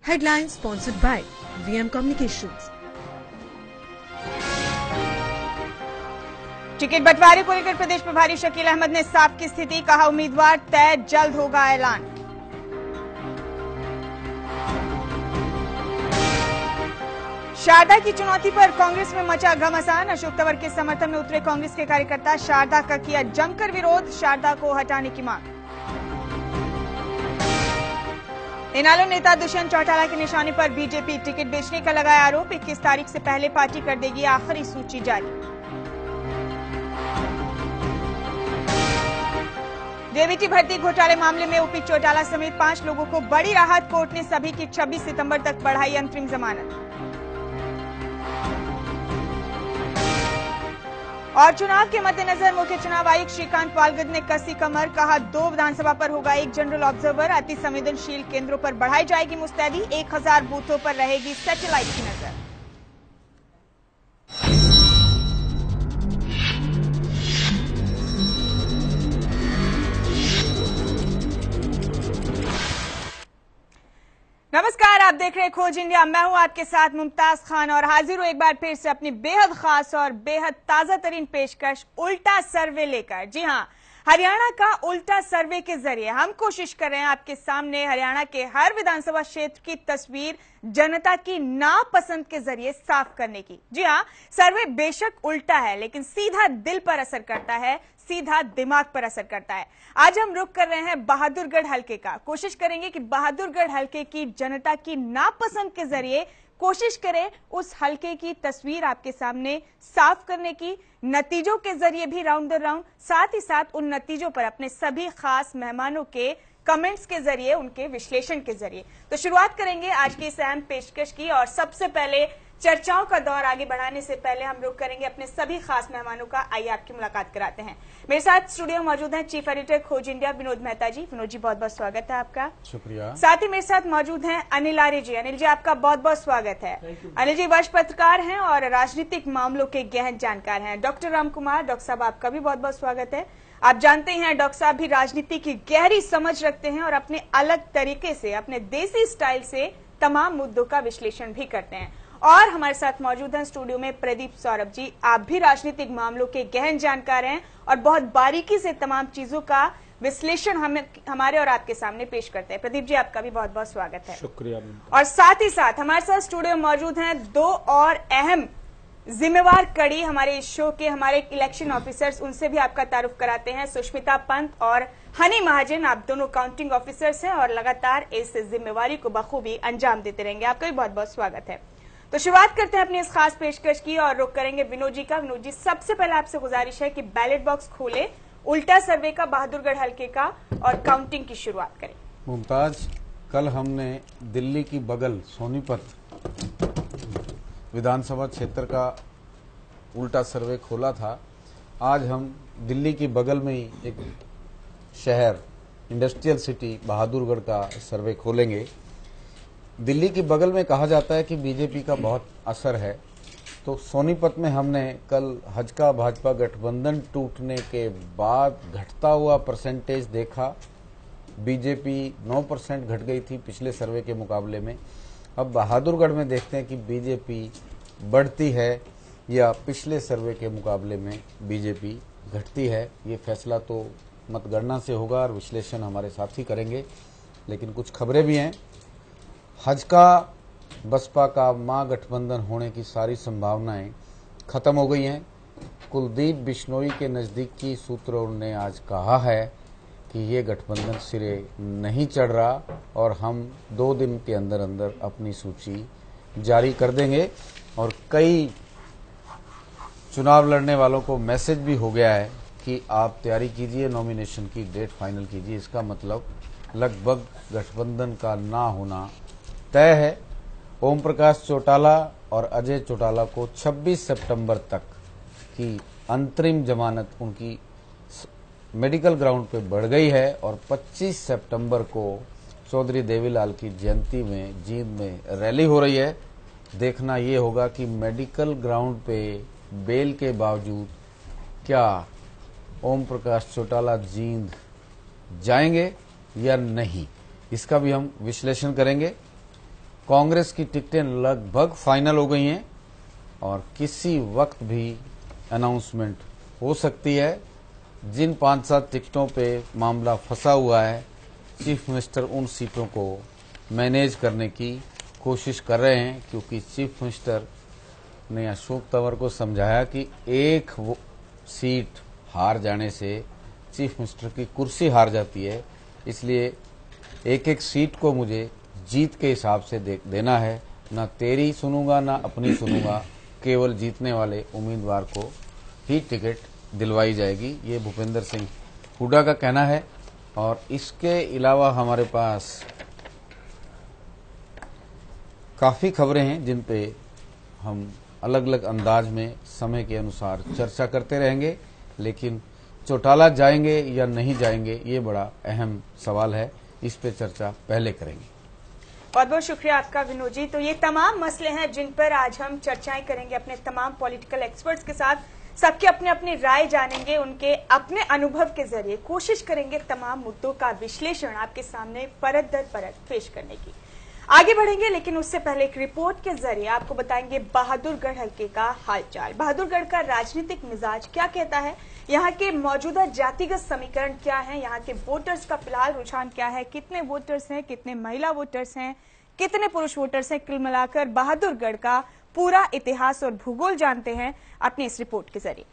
Headline sponsored by VM Communications. Ticket बंटवारे को लेकर प्रदेश प्रभारी शकील अहमद ने साफ की स्थिति, कहा उम्मीदवार तय, जल्द होगा ऐलान। शारदा की चुनौती पर कांग्रेस में मचा घमासान, अशोक तंवर के समर्थन में उतरे कांग्रेस के कार्यकर्ता, शारदा का किया जमकर विरोध, शारदा को हटाने की मांग। इनेलो नेता दुष्यंत चौटाला के निशाने पर बीजेपी टिकट बेचने का लगाया आरोप, 21 तारीख से पहले पार्टी कर देगी आखिरी सूची जारी। जेबीटी भर्ती घोटाले मामले में ओपी चौटाला समेत 5 लोगों को बड़ी राहत, कोर्ट ने सभी की 26 सितंबर तक बढ़ाई अंतरिम जमानत। और चुनाव के मद्देनजर मुख्य चुनाव आयुक्त श्रीकांत वालगद ने कसी कमर, कहा 2 विधानसभा पर होगा 1 जनरल ऑब्जर्वर, अति संवेदनशील केंद्रों पर बढ़ाई जाएगी मुस्तैदी, 1000 बूथों पर रहेगी सैटेलाइट की नजर। नमस्कार, आप देख रहे हैं खोज इंडिया। मैं हूं आपके साथ मुमताज खान और हाजिर हूं एक बार फिर से अपनी बेहद खास और बेहद ताजा तरीन पेशकश उल्टा सर्वे लेकर। जी हां, हरियाणा का उल्टा सर्वे के जरिए हम कोशिश कर रहे हैं आपके सामने हरियाणा के हर विधानसभा क्षेत्र की तस्वीर जनता की नापसंद के जरिए साफ करने की। जी हां, सर्वे बेशक उल्टा है लेकिन सीधा दिल पर असर करता है, सीधा दिमाग पर असर करता है। आज हम रुख कर रहे हैं बहादुरगढ़ हलके का, कोशिश करेंगे कि बहादुरगढ़ हलके की जनता की नापसंद के जरिए कोशिश करें उस हलके की तस्वीर आपके सामने साफ करने की, नतीजों के जरिए भी राउंड द राउंड, साथ ही साथ उन नतीजों पर अपने सभी खास मेहमानों के कमेंट्स के जरिए, उनके विश्लेषण के जरिए। तो शुरुआत करेंगे आज की इस अहम पेशकश की और सबसे पहले चर्चाओं का दौर आगे बढ़ाने से पहले हम रुख करेंगे अपने सभी खास मेहमानों का। आइए आपकी मुलाकात कराते हैं। मेरे साथ स्टूडियो मौजूद हैं चीफ एडिटर खोज इंडिया विनोद मेहता जी। विनोद जी, बहुत बहुत स्वागत है आपका। शुक्रिया। साथ ही मेरे साथ मौजूद हैं अनिल आर्य जी। अनिल जी, आपका बहुत बहुत स्वागत है। अनिल जी वरिष्ठ पत्रकार हैं और राजनीतिक मामलों के गहन जानकार हैं। डॉक्टर राम कुमार, डॉक्टर साहब आपका भी बहुत बहुत स्वागत है। आप जानते हैं डॉक्टर साहब भी राजनीति की गहरी समझ रखते हैं और अपने अलग तरीके से, अपने देसी स्टाइल से तमाम मुद्दों का विश्लेषण भी करते हैं। और हमारे साथ मौजूद हैं स्टूडियो में प्रदीप सौरभ जी। आप भी राजनीतिक मामलों के गहन जानकार हैं और बहुत बारीकी से तमाम चीजों का विश्लेषण हमारे और आपके सामने पेश करते हैं। प्रदीप जी, आपका भी बहुत बहुत स्वागत है। शुक्रिया। और साथ ही साथ हमारे साथ स्टूडियो में मौजूद हैं 2 और अहम जिम्मेवार कड़ी हमारे इस शो के, हमारे इलेक्शन ऑफिसर्स, उनसे भी आपका तारुफ कराते हैं। सुष्मिता पंत और हनी महाजन, आप दोनों काउंटिंग ऑफिसर्स हैं और लगातार इस जिम्मेवारी को बखूबी अंजाम देते रहेंगे। आपका भी बहुत बहुत स्वागत है। तो शुरुआत करते हैं अपनी इस खास पेशकश की और रुख करेंगे विनोद जी का। विनोद जी, सबसे पहले आपसे गुजारिश है कि बैलेट बॉक्स खोले, उल्टा सर्वे का, बहादुरगढ़ हलके का और काउंटिंग की शुरुआत करें। मुमताज, कल हमने दिल्ली की बगल सोनीपत विधानसभा क्षेत्र का उल्टा सर्वे खोला था। आज हम दिल्ली की बगल में ही एक शहर, इंडस्ट्रियल सिटी बहादुरगढ़ का सर्वे खोलेंगे। दिल्ली की बगल में कहा जाता है कि बीजेपी का बहुत असर है, तो सोनीपत में हमने कल हजका भाजपा गठबंधन टूटने के बाद घटता हुआ परसेंटेज देखा। बीजेपी 9% घट गई थी पिछले सर्वे के मुकाबले में। अब बहादुरगढ़ में देखते हैं कि बीजेपी बढ़ती है या पिछले सर्वे के मुकाबले में बीजेपी घटती है। ये फैसला तो मतगणना से होगा और विश्लेषण हमारे साथी करेंगे, लेकिन कुछ खबरें भी हैं। हजका बसपा का महागठबंधन होने की सारी संभावनाएं खत्म हो गई हैं। कुलदीप बिश्नोई के नजदीकी सूत्रों ने आज कहा है कि ये गठबंधन सिरे नहीं चढ़ रहा और हम 2 दिन के अंदर अंदर अपनी सूची जारी कर देंगे। और कई चुनाव लड़ने वालों को मैसेज भी हो गया है कि आप तैयारी कीजिए, नॉमिनेशन की डेट फाइनल कीजिए। इसका मतलब लगभग गठबंधन का ना होना तय है। ओम प्रकाश चौटाला और अजय चौटाला को 26 सितंबर तक की अंतरिम जमानत उनकी मेडिकल ग्राउंड पे बढ़ गई है और 25 सितंबर को चौधरी देवीलाल की जयंती में जींद में रैली हो रही है। देखना ये होगा कि मेडिकल ग्राउंड पे बेल के बावजूद क्या ओम प्रकाश चौटाला जींद जाएंगे या नहीं, इसका भी हम विश्लेषण करेंगे। कांग्रेस की टिकटें लगभग फाइनल हो गई हैं और किसी वक्त भी अनाउंसमेंट हो सकती है। जिन 5-7 टिकटों पे मामला फंसा हुआ है, चीफ मिनिस्टर उन सीटों को मैनेज करने की कोशिश कर रहे हैं, क्योंकि चीफ मिनिस्टर ने अशोक तंवर को समझाया कि एक सीट हार जाने से चीफ मिनिस्टर की कुर्सी हार जाती है, इसलिए एक एक सीट को मुझे जीत के हिसाब से देना है, ना तेरी सुनूंगा ना अपनी सुनूंगा, केवल जीतने वाले उम्मीदवार को ही टिकट दिलवाई जाएगी। ये भूपेंद्र सिंह हुड्डा का कहना है। और इसके अलावा हमारे पास काफी खबरें हैं जिन पे हम अलग अलग अंदाज में समय के अनुसार चर्चा करते रहेंगे, लेकिन चौटाला जाएंगे या नहीं जाएंगे ये बड़ा अहम सवाल है, इस पे चर्चा पहले करेंगे। बहुत बहुत शुक्रिया आपका विनोद जी। तो ये तमाम मसले हैं जिन पर आज हम चर्चाएं करेंगे अपने तमाम पॉलिटिकल एक्सपर्ट्स के साथ। सबके अपने अपनी राय जानेंगे, उनके अपने अनुभव के जरिए कोशिश करेंगे तमाम मुद्दों का विश्लेषण आपके सामने परत दर परत पेश करने की। आगे बढ़ेंगे, लेकिन उससे पहले एक रिपोर्ट के जरिए आपको बताएंगे बहादुरगढ़ हल्के का हालचाल। बहादुरगढ़ का राजनीतिक मिजाज क्या कहता है, यहाँ के मौजूदा जातिगत समीकरण क्या है, यहाँ के वोटर्स का फिलहाल रुझान क्या है, कितने वोटर्स हैं, कितने महिला वोटर्स हैं, कितने पुरुष वोटर्स हैं, कुल मिलाकर बहादुरगढ़ का पूरा इतिहास और भूगोल जानते हैं अपनी इस रिपोर्ट के जरिए।